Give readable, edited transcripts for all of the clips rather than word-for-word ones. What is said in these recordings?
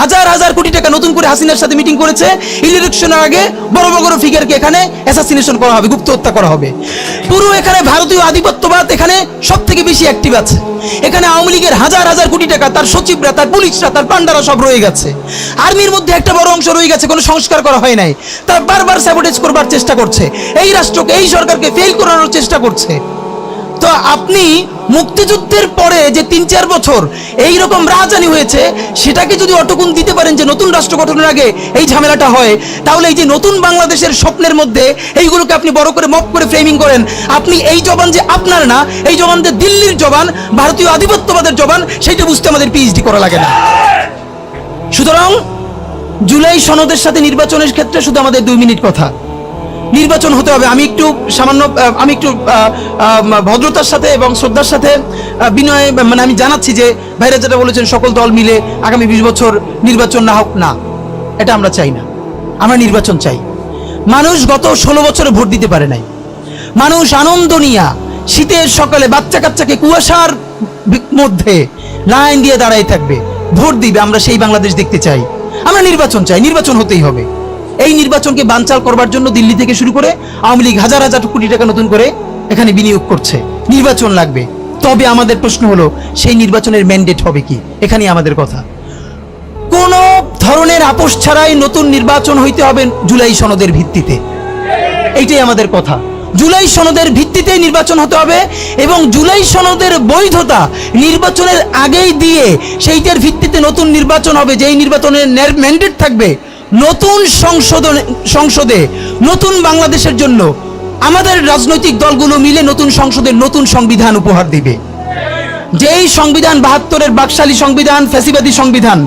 হাজার হাজার কোটি টাকা নতুন করে হাসিনার সাথে মিটিং করেছে। ইলেকশনের আগে বড় বড় ফিগারকে এখানে অ্যাসাসিনেশন করা হবে, গুপ্ত হত্যা করা হবে। পুরো এখানে ভারতীয় আধিপত্যবাদ এখানে সব থেকে বেশি অ্যাক্টিভ আছে। এখানে আওয়ামী লীগের হাজার হাজার কোটি টাকা, তার সচিবরা, তার পুলিশরা, তার পান্ডারা সব রয়ে গেছে। আর্মির মধ্যে একটা বড় অংশ রয়ে গেছে, কোনো সংস্কার করা হয় নাই। তারা বারবার স্যাবোটেজ করবার চেষ্টা করছে, এই রাষ্ট্রকে, এই সরকারকে ফেল করানোর চেষ্টা করছে। তো আপনি মুক্তিযুদ্ধের পরে যে ৩-৪ বছর এইরকম রাজধানী হয়েছে, সেটাকে যদি অটকুন দিতে পারেন যে নতুন রাষ্ট্র গঠনের আগে এই ঝামেলাটা হয়, তাহলে এই যে নতুন বাংলাদেশের স্বপ্নের মধ্যে এইগুলোকে আপনি বড় করে মপ করে ফ্রেমিং করেন, আপনি এই জবান যে আপনার না, এই জবান যে দিল্লির জবান, ভারতীয় আধিপত্যবাদের জবান, সেইটা বুঝতে আমাদের পিএইচডি করা লাগে না। সুতরাং জুলাই সনদের সাথে নির্বাচনের ক্ষেত্রে শুধু আমাদের 2 মিনিট কথা। নির্বাচন হতে হবে। আমি একটু ভদ্রতার সাথে এবং শ্রদ্ধার সাথে বিনয় আমি জানাচ্ছি যে ভাইরা যেটা বলেছেন, সকল দল মিলে আগামী 20 বছর নির্বাচন না হোক, না, এটা আমরা চাই না। আমরা নির্বাচন চাই। মানুষ গত 16 বছরে ভোট দিতে পারে নাই। মানুষ আনন্দ নিয়া শীতের সকালে বাচ্চা কাচ্চাকে কুয়াশার মধ্যে লাইন দিয়ে দাঁড়াই থাকবে, ভোট দিবে। আমরা সেই বাংলাদেশ দেখতে চাই। আমরা নির্বাচন চাই, নির্বাচন হতেই হবে। এই নির্বাচনকে বানচাল করবার জন্য দিল্লি থেকে শুরু করে আওয়ামী লীগ হাজার হাজার কোটি টাকা নতুন করে এখানে বিনিয়োগ করছে। নির্বাচন লাগবে। তবে আমাদের প্রশ্ন হলো, সেই নির্বাচনের ম্যান্ডেট হবে কি? এখানেই আমাদের কথা। কোন ধরনের আপোষ ছাড়াই নতুন নির্বাচন হইতে হবে জুলাই সনদের ভিত্তিতে। এইটাই আমাদের কথা। জুলাই সনদের ভিত্তিতে নির্বাচন হতে হবে এবং জুলাই সনদের বৈধতা নির্বাচনের আগেই দিয়ে সেইটার ভিত্তিতে নতুন নির্বাচন হবে, যেই নির্বাচনের ম্যান্ডেট থাকবে নতুন সংসদে নতুন বাংলাদেশের জন্য আমাদের রাজনৈতিক দলগুলো মিলে নতুন সংসদের নতুন সংবিধান উপহার দিবে। যেই সংবিধান 72-এর বাকশালী সংবিধান, ফ্যাসিবাদী সংবিধান,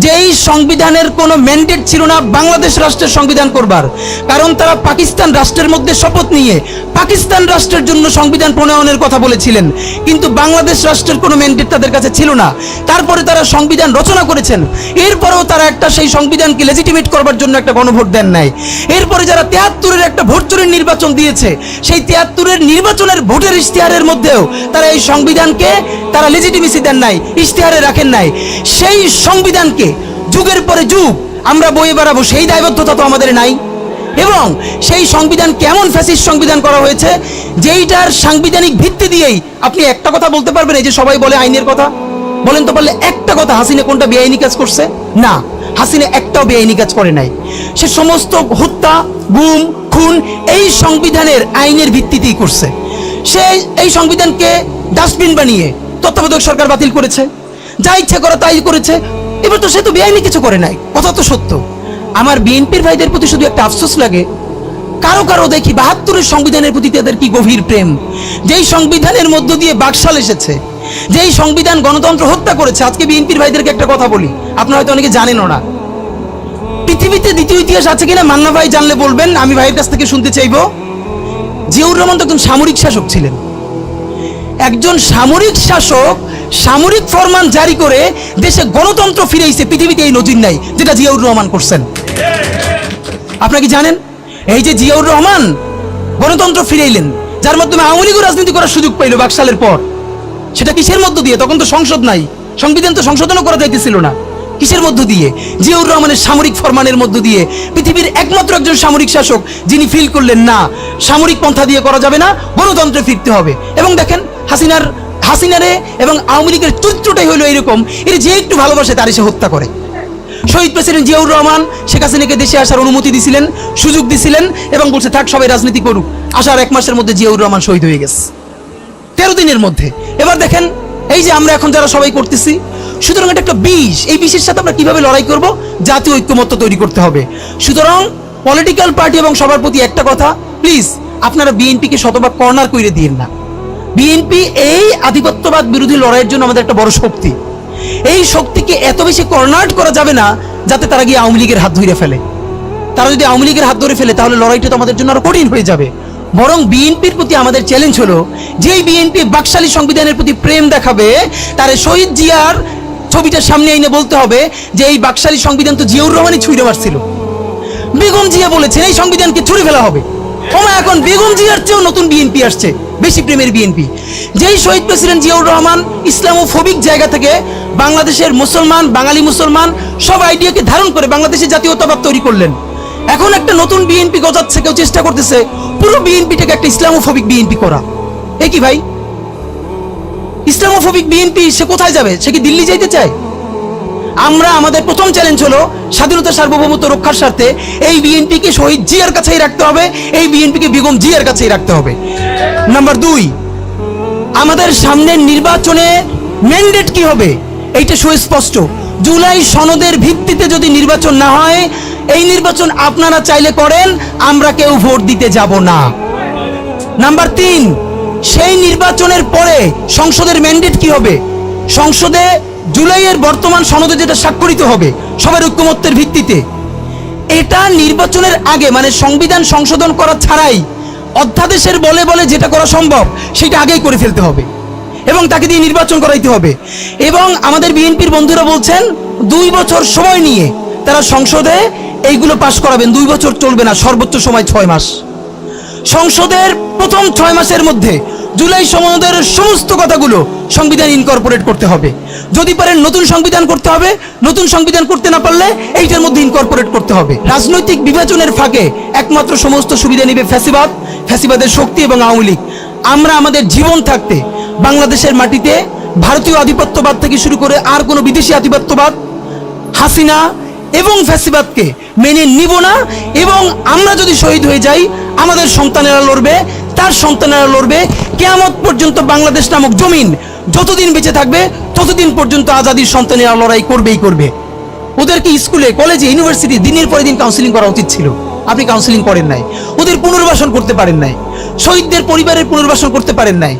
যেই সংবিধানের কোনো ম্যান্ডেট ছিল না বাংলাদেশ রাষ্ট্রের সংবিধান করবার, কারণ তারা পাকিস্তান রাষ্ট্রের মধ্যে শপথ নিয়ে পাকিস্তান রাষ্ট্রের জন্য সংবিধান প্রণয়নের কথা বলেছিলেন, কিন্তু বাংলাদেশ রাষ্ট্রের কোনো ম্যান্ডেট তাদের কাছে ছিল না। তারপরে তারা সংবিধান রচনা করেছেন, এরপরেও তারা একটা সেই সংবিধানকে লেজিটিমেট করবার জন্য একটা গণভোট দেন নাই। এরপরে যারা 73-এর একটা ভোট চুরির নির্বাচন দিয়েছে, সেই 73-এর নির্বাচনের ভোটের ইশতেহারের মধ্যেও তারা এই সংবিধানকে তারা লেজিটিমেসি দেন নাই, ইশতেহারে রাখেন নাই। সেই সংবিধানকে যুগের পরে যুগ আমরা বয়ে বেড়াবো, সেই দায়বদ্ধতা তো আমাদের নাই। এবং সেই সংবিধান কেমন ফ্যাসিস্ট সংবিধান করা হয়েছে, যেইটার সাংবিধানিক ভিত্তি দিয়েই আপনি একটা কথা বলতে পারবেন, এই যে সবাই বলে আইনের কথা, বলেন তো পারলে একটা কথা, হাসিনা কোনটা বেআইনি কাজ করছে? না, হাসিনা একটাও বেআইনি কাজ করে নাই। সে সমস্ত হত্যা, গুম, খুন এই সংবিধানের আইনের ভিত্তিতেই করছে। সে এই সংবিধানকে ডাস্টবিন বানিয়ে তত্ত্বাবধায়ক সরকার বাতিল করেছে, যা ইচ্ছা করা তাই করেছে। এবার তো সে তো বেআইনি কিছু করে নাই, কথা তো সত্য। আমার বিএনপির ভাইদের প্রতি শুধু একটা আফসোস লাগে, কারো কারো দেখি 72-এর সংবিধানের প্রতি তাদের কি গভীর প্রেম। যেই সংবিধানের মধ্য দিয়ে বাকশাল এসেছে, যেই সংবিধান গণতন্ত্র হত্যা করেছে। আজকে বিএনপির ভাইদেরকে একটা কথা বলি, আপনারা হয়তো অনেকে জানেনও না। পৃথিবীতে দ্বিতীয় ইতিহাস আছে কিনা মান্না ভাই জানলে বলবেন, আমি ভাইয়ের কাছ থেকে শুনতে চাইবো। জিয়াউর রহমান তো একজন সামরিক শাসক ছিলেন। একজন সামরিক শাসক সামরিক ফরমান জারি করে দেশে গণতন্ত্র ফিরেছে, পৃথিবীতে এই নজির নাই যেটা জিয়াউর রহমান করছেন। আপনারা কি জানেন? এই যে জিয়াউর রহমান গণতন্ত্র ফিরাইলেন, যার মাধ্যমে আওয়ামী লীগের রাজনীতি করার সুযোগ পাইল বাকশালের পর, সেটা কিসের মধ্য দিয়ে? তখন তো সংসদ নাই, সংবিধান তো সংশোধনও করা যাইতেছিল না। কিসের মধ্য দিয়ে? জিয়াউর রহমানের সামরিক ফরমানের মধ্য দিয়ে। পৃথিবীর একমাত্র একজন সামরিক শাসক যিনি ফিল করলেন না, সামরিক পন্থা দিয়ে করা যাবে না, গণতন্ত্রে ফিরতে হবে। এবং দেখেন হাসিনারে এবং আওয়ামী লীগের চরিত্রটাই হলো এরকম, এর যে একটু ভালোবাসে তার এসে হত্যা করে। শহীদ প্রেসিডেন্ট জিয়াউর রহমান শেখ হাসিনাকে দেশে আসার অনুমতি দিছিলেন, সুযোগ দিছিলেন এবং বলছে থাক সবাই রাজনীতি করুক। আসার 1 মাসের মধ্যে জিয়াউর রহমান শহীদ হয়ে গেছে, 13 দিনের মধ্যে। এবার দেখেন এই যে আমরা এখন যারা সবাই করতেছি, সুতরাং এটা একটা বিষ। এই বিষের সাথে আমরা কিভাবে লড়াই করব? জাতীয় ঐক্যমত্য তৈরি করতে হবে। সুতরাং পলিটিক্যাল পার্টি এবং সবার প্রতি একটা কথা, প্লিজ আপনারা বিএনপিকে শতভাগ কর্নার করে দিন না। বিএনপি এই আধিপত্যবাদ বিরোধী লড়াইয়ের জন্য আমাদের একটা বড় শক্তি। এই শক্তিকে এত বেশি কর্নার করা যাবে না যাতে তারা গিয়ে আওয়ামী লীগের হাত ধরে ফেলে। তারা যদি আওয়ামী লীগের হাত ধরে ফেলে তাহলে লড়াইটা তো আমাদের জন্য আরো কঠিন হয়ে যাবে। বরং বিএনপির প্রতি আমাদের চ্যালেঞ্জ হলো, যেই বিএনপি বাকশালী সংবিধানের প্রতি প্রেম দেখাবে, তার শহীদ জিয়ার ছবিটা সামনে এনে বলতে হবে যে এই বাকশালী সংবিধান তো জিয়াউর রহমানই ছুঁড়ে মারছিল। বেগম জিয়া বলেছেন এই সংবিধানকে ছুঁড়ে ফেলা হবে। এখন বেগম জিয়ার চেয়েও নতুন বিএনপি আসছে, বেশি প্রেমের বিএনপি। যেই শহীদ প্রেসিডেন্ট জিয়াউর রহমান ইসলামোফোবিক জায়গা থেকে বাংলাদেশের মুসলমান, বাঙালি মুসলমান সব আইডিয়াকে ধারণ করে বাংলাদেশের জাতীয়তাবাদ তৈরি করলেন। এখন একটা নতুন বিএনপি গজাচ্ছে, কেউ চেষ্টা করতেছে পুরো বিএনপিটাকে একটা ইসলামোফোবিক বিএনপি করা। এ কি ভাই, ইসলামোফোবিক বিএনপি সে কোথায় যাবে? সে কি দিল্লি যাইতে চায়? আমরা আমাদের প্রথম চ্যালেঞ্জ হলো স্বাধীনতা সার্বভৌমত্ব রক্ষার স্বার্থে এই বিএনপিকে শহীদ জিয়ার কাছেই রাখতে হবে, এই বিএনপিকে বেগম জিয়ার কাছেই রাখতে হবে। নাম্বার 2, আমাদের সামনের নির্বাচনে ম্যান্ডেট কি হবে এইটা সুস্পষ্ট। জুলাই সনদের ভিত্তিতে যদি নির্বাচন না হয়, এই নির্বাচন আপনারা চাইলে করেন, আমরা কেউ ভোট দিতে যাব না। নাম্বার 3, সেই নির্বাচনের পরে সংসদের ম্যান্ডেট কি হবে? সংসদে জুলাইয়ের বর্তমান সনদে যেটা স্বাক্ষরিত হবে সবার ঐক্যমত্যের ভিত্তিতে, এটা নির্বাচনের আগে মানে সংবিধান সংশোধন করা ছাড়াই অধ্যাদেশের বলে বলে যেটা করা সম্ভব সেটা আগেই করে ফেলতে হবে এবং তাকে দিয়ে নির্বাচন করাইতে হবে। এবং আমাদের বিএনপির বন্ধুরা বলছেন 2 বছর সময় নিয়ে তারা সংসদে এইগুলো পাশ করাবেন। 2 বছর চলবে না, সর্বোচ্চ সময় 6 মাস। সংসদের প্রথম 6 মাসের মধ্যে জুলাই সনদের সমস্ত কথাগুলো সংবিধান ইনকর্পোরেট করতে হবে। যদি পারেন নতুন সংবিধান করতে হবে, নতুন সংবিধান করতে না পারলে এইটার মধ্যে ইনকর্পোরেট করতে হবে। রাজনৈতিক বিভাজনের ফাঁকে একমাত্র সমস্ত সুবিধা নেবে ফ্যাসিবাদ, ফ্যাসিবাদের শক্তি এবং আওয়ামী লীগ। আমরা আমাদের জীবন থাকতে বাংলাদেশের মাটিতে ভারতীয় আধিপত্যবাদ থেকে শুরু করে আর কোনো বিদেশি আধিপত্যবাদ, হাসিনা এবং ফ্যাসিবাদকে মেনে নিব না। এবং আমরা যদি শহীদ হয়ে যাই, আমাদের সন্তানেরা লড়বে, তার সন্তানেরা লড়বে। কিয়ামত পর্যন্ত বাংলাদেশ নামক জমিন যতদিন বেঁচে থাকবে ততদিন পর্যন্ত আজাদির সন্তানেরা লড়াই করবেই করবে। ওদেরকে স্কুলে, কলেজে, ইউনিভার্সিটি দিনের পরে দিন কাউন্সিলিং করা উচিত ছিল। আপনি কাউন্সিলিং করেন নাই, ওদের পুনর্বাসন করতে পারেন নাই, শহীদদের পরিবারের পুনর্বাসন করতে পারেন নাই।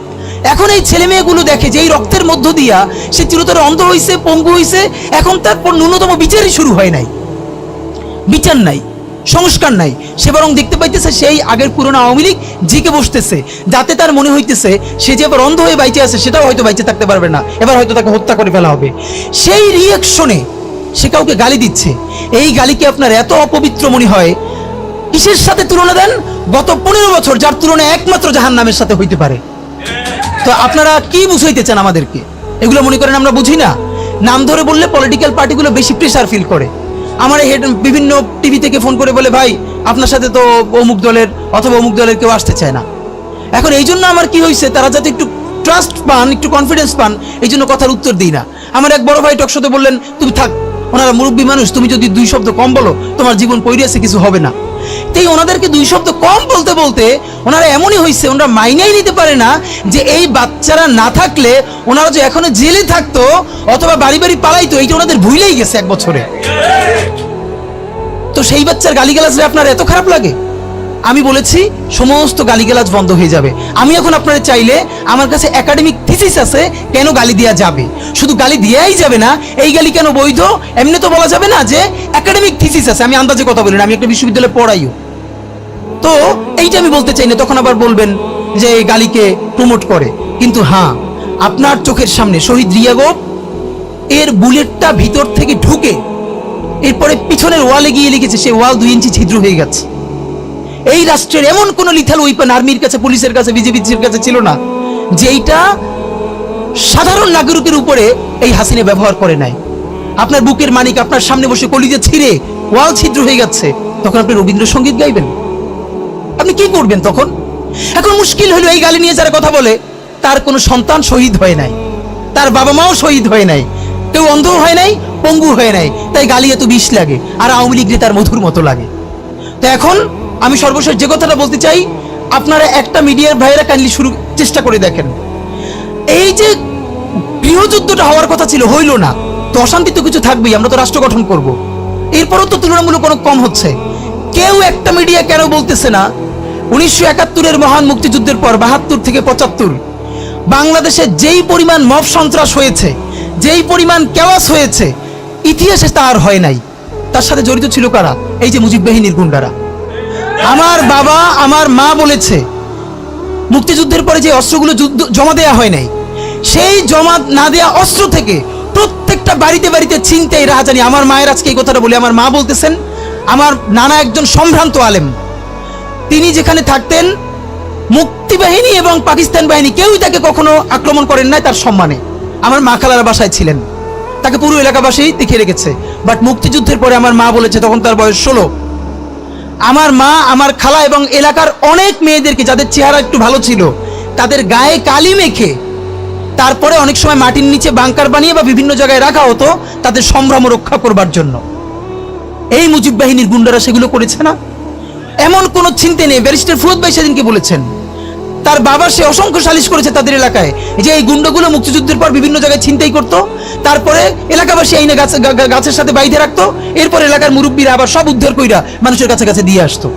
এখন এই ছেলে মেয়েগুলো দেখে যে এই রক্তের মধ্য দিয়া সে চিরতরে অন্ধ হয়েছে, পঙ্গু হয়েছে, এখন তারপর ন্যূনতম বিচারই শুরু হয় নাই, বিচার নাই, সংস্কার নাই। সে বরং দেখতে পাইতেছে সেই আগের পুরনো আওয়ামী লীগ জিকে বসতেছে, যাতে তার মনে হইতেছে সে যে এবার অন্ধ হয়ে বাইচে আছে সেটাও হয়তো বাইচে থাকতে পারবে না, এবার হয়তো তাকে হত্যা করে ফেলা হবে। সেই রিয়াকশনে সে কাউকে গালি দিচ্ছে। এই গালিকে আপনার এত অপবিত্র মনে হয়, কিসের সাথে তুলনা দেন? গত 15 বছর যার তুলনা একমাত্র জাহান্নামের সাথে হইতে পারে। তো আপনারা কি বুঝাইতে চান আমাদেরকে? এগুলো মনে করেন আমরা বুঝি না? নাম ধরে বললে পলিটিক্যাল পার্টিগুলো বেশি প্রেসার ফিল করে। আমার হেড বিভিন্ন টিভি থেকে ফোন করে বলে, ভাই আপনার সাথে তো অমুক দলের অথবা অমুক দলের কেউ আসতে চায় না। এখন এই জন্য আমার কি হয়েছে, তারা যাতে একটু ট্রাস্ট পান, একটু কনফিডেন্স পান, এই জন্য কথার উত্তর দিই না। আমার এক বড় ভাই টকশোতে বললেন, তুমি থাক, ওনারা মুরব্বী মানুষ, তুমি যদি 2 শব্দ কম বলো তোমার জীবন পড়ে আছে, কিছু হবে না। তাই ওনাদেরকে 2 শব্দ কম বলতে বলতে ওনারা এমনই হয়েছে, ওনারা মাইনেই নিতে পারে না যে এই বাচ্চারা না থাকলে ওনারা যে এখনো জেলে থাকতো অথবা বাড়ি বাড়ি পালাইতো, এইটা ওনাদের ভুলেই গেছে 1 বছরে। তো সেই বাচ্চার গালিগালাজরে আপনার এত খারাপ লাগে? আমি বলেছি সমস্ত গালিগালাজ বন্ধ হয়ে যাবে। আমি এখন আপনারা চাইলে, আমার কাছে একাডেমিক থিসিস আছে কেন গালি দেওয়া যাবে। শুধু গালি দেওয়াই যাবে না, এই গালি কেন বৈধ এমনি তো বলা যাবে না, যে একাডেমিক থিসিস আছে। আমি আন্দাজে কথা বলি না, আমি একটা বিশ্ববিদ্যালয়ে পড়াইও। তো এইটা আমি বলতে চাই না, তখন আবার বলবেন যে এই গালিকে প্রমোট করে। কিন্তু হ্যাঁ, আপনার চোখের সামনে শহীদ রিয়াগো এর বুলেটটা ভিতর থেকে ঢুকে এরপরে পিছনের ওয়ালে গিয়ে লিখেছে, সে ওয়াল 2 ইঞ্চি ছিদ্র হয়ে গেছে। এই রাষ্ট্রের এমন কোন লিথাল ওয়েপন আর্মির কাছে, পুলিশের কাছে, বিজেপির কাছে ছিল না যেইটা সাধারণ নাগরিকের উপরে এই হাসিনা ব্যবহার করে নাই। আপনার বুকের মানিক আপনার সামনে বসে কলিজা ছিঁড়ে ওয়াল ছিদ্র হয়ে যাচ্ছে, তখন আপনি রবীন্দ্রসঙ্গীত গাইবেন? আপনি কি করবেন তখন? এখন মুশকিল হলো, এই গালি নিয়ে যারা কথা বলে তার কোনো সন্তান শহীদ হয় নাই, তার বাবা মাও শহীদ হয় নাই, কেউ অন্ধ হয় নাই, পঙ্গু হয় নাই, তাই গালি এত বিষ লাগে, আর আওয়ামী লীগ তার মধুর মতো লাগে। তো এখন আমি সর্বশেষ যে কথাটা বলতে চাই, আপনারা একটা মিডিয়ার ভাইয়েরা কাইন্ডলি চেষ্টা করে দেখেন। এই যে গৃহযুদ্ধটা হওয়ার কথা ছিল, হইল না, তো অশান্তি তো কিছু থাকবেই, আমরা তো রাষ্ট্র গঠন করব। এরপরও তো তুলনামূলক অনেক কম হচ্ছে। কেউ একটা মিডিয়া কেন বলতেছে না 1971-এর মহান মুক্তিযুদ্ধের পর 72 থেকে 75 বাংলাদেশে যেই পরিমাণ মব সন্ত্রাস হয়েছে, যেই পরিমাণ কেওয়াস হয়েছে, ইতিহাসে তা আর হয় নাই। তার সাথে জড়িত ছিল কারা? এই যে মুজিব বাহিনীর গুন্ডারা। আমার বাবা, আমার মা বলেছে মুক্তিযুদ্ধের পরে যে অস্ত্রগুলো জমা দেয়া হয় নাই, সেই জমা না দেয়া অস্ত্র থেকে প্রত্যেকটা বাড়িতে বাড়িতে ছিনতাই, রাহাজানি। আমার মায়ের আজকে এই কথাটা বলি, আমার মা বলতেছেন, আমার নানা একজন সম্ভ্রান্ত আলেম, তিনি যেখানে থাকতেন মুক্তিবাহিনী এবং পাকিস্তান বাহিনী কেউই তাকে কখনো আক্রমণ করেন নাই তার সম্মানে। আমার মা খালার বাসায় ছিলেন, তাকে পুরো এলাকাবাসী দেখিয়ে রেখেছে। বাট মুক্তিযুদ্ধের পরে আমার মা বলেছে, তখন তার বয়স 16, আমার মা, আমার খালা এবং এলাকার অনেক মেয়েদেরকে, যাদের চেহারা একটু ভালো ছিল, তাদের গায়ে কালি মেখে তারপরে অনেক সময় মাটির নিচে বাংকার বানিয়ে বা বিভিন্ন জায়গায় রাখা হতো তাদের সম্ভ্রম রক্ষা করবার জন্য। এই মুজিব বাহিনীর গুন্ডারা সেগুলো করেছে না? এমন কোনো চিন্তা নেই। ব্যারিস্টার ফুয়াদ ভাই সেদিনকে বলেছেন, তার বাবা সে অসংখ্য সালিশ করেছে তাদের এলাকায়, যে এই গুন্ডাগুলো মুক্তিযুদ্ধের পর বিভিন্ন জায়গায় ছিনতাই করতো, তারপরে এলাকাবাসী আইনে গাছের সাথে বাইধে রাখতো, এরপর এলাকার মুরব্বীরা আবার সব উদ্ধার কইরা মানুষের কাছে কাছে দিয়ে আসতো।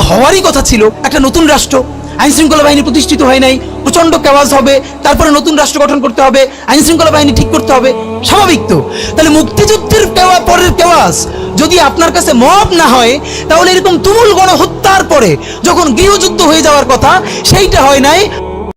হওয়ারই কথা ছিল একটা নতুন রাষ্ট্র, আইন শৃঙ্খলা বাহিনী প্রতিষ্ঠিত হয় নাই, প্রচন্ড কেওয়াজ হবে, তারপরে নতুন রাষ্ট্র গঠন করতে হবে, আইন শৃঙ্খলা বাহিনী ঠিক করতে হবে, স্বাভাবিক তো। তাহলে মুক্তিযুদ্ধের পরের কেওয়াজ যদি আপনার কাছে মব না হয়, তাহলে এরকম তুমুল গণহত্যার পরে যখন গৃহযুদ্ধ হয়ে যাওয়ার কথা সেইটা হয় নাই।